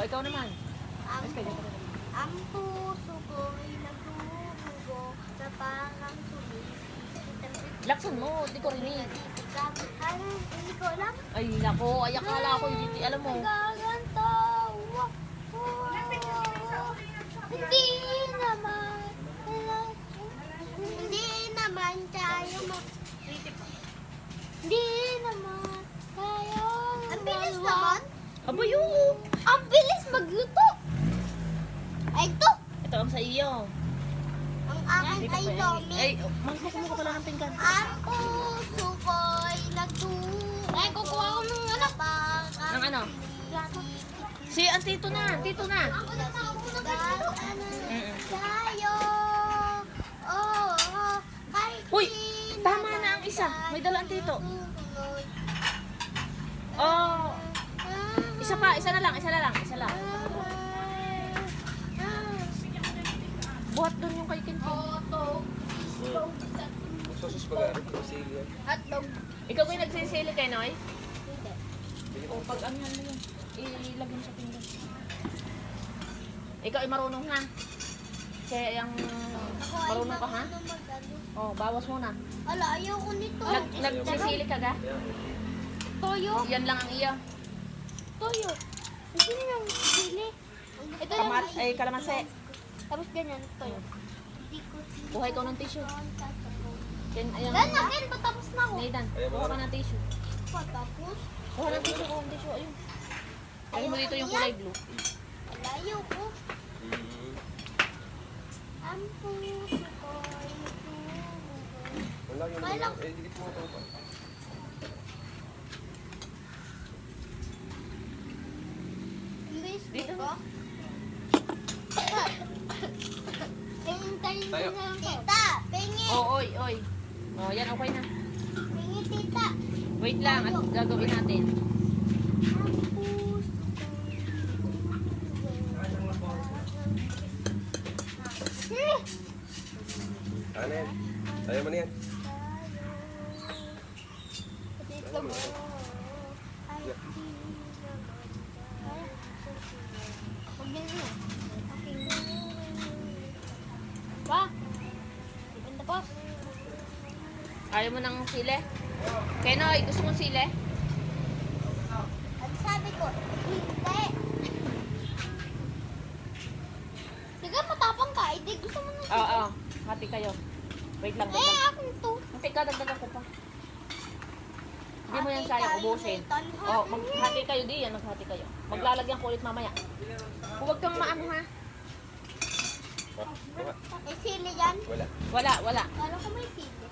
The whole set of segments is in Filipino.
ikaw naman. Ang puso ko'y nagdudugo na parang sumisipit. Laksan mo, di ko rinig. Hindi ko alam. Ay, nako, ay akala ko, hindi alam mo. Nagaganto. Hindi naman. Hindi naman tayo Hindi naman tayo. Ang bilis naman. Aba yung. Ang bilis magluto. Ay, ito. Ito ang sa iyo. Ang akin Dito ay pa yan. lomi. Ay, magkukuha ka pala ng pinggan. Ang puso ko'y nagdudugo. Ay, kukuha ko ng ano. Ng ano? Si, ang tito na, tito na. Ako na Mm-mm. tayo. Oh, kahit Uy, di tama naman na ang isa. May dala ang tito. tuloy. Oh, isa pa, isa na lang, isa na lang, isa lang. Buhat doon yung kay Kintin. Sosos pag-aaral ko si Ilian. Hotdog. Ikaw ba yung nagsisili kay Noy? Hindi. O, pag ano mo yun, ilagay mo sa pinggan. Ikaw ay marunong ha? Kaya yung Ako ay marunong ka ha? marunong mag-ano. Oh, bawas muna. Ala, ayoko nito. Nagsisili ka ga? Toyo. Yan lang ang iya. Toyo. Hindi yung sili. Ito yung Kamat, ay kalamansi. Tapos ganyan, toyo. Buhay ko ng tissue. Yan, ayan. Dan, akin, patapos na ako. Nathan, Ayaw mo kuha ka na. ng tissue. Patapos? Kuha ng tissue, kuha ng tissue. Ayun. Ayun mo dito yung kulay blue. Ala, ayoko. Ang puso ko'y nagdudugo. Wala yung Wala. dikit mo ito pa. Miss Dito. ko? Hintayin Tayo. mo na ako. Tita, pingi. Oh, oy, oy. Oh, yan, okay na. Pingi, tita. Wait lang, at gagawin natin. Ang puso ko'y Ano yan? Ayaw mo na yan. Dito mo. Ay, di naman. Huwag yan mo. Ba? Dipin tapos. Ayaw mo ng sile? Kenoy, gusto mong sile? At sabi ko, hindi. Sige, matapang ka. Hindi, gusto mo na siya. Oo, hati kayo. Wait lang, wait Eh, lang. akin to. Hati ka, dagdagan ko pa. Hindi mo yan sayang ubusin. Oh, maghati kayo di yan, maghati kayo. Maglalagyan ko ulit mamaya. Huwag kang maano ha. May sili yan. Wala. Wala, wala. Kala ko may sili.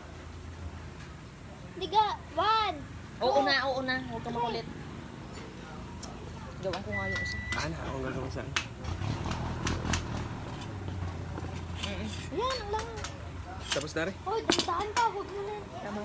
Diga, one. Oo na, oo na. Huwag kang makulit. Gawan ko nga yung isa. Ana, ako nga lang saan. Mm-mm. Yan, ang lang. Tapos na rin. Hoy, dandahan ka. Huwag mo na. Tama.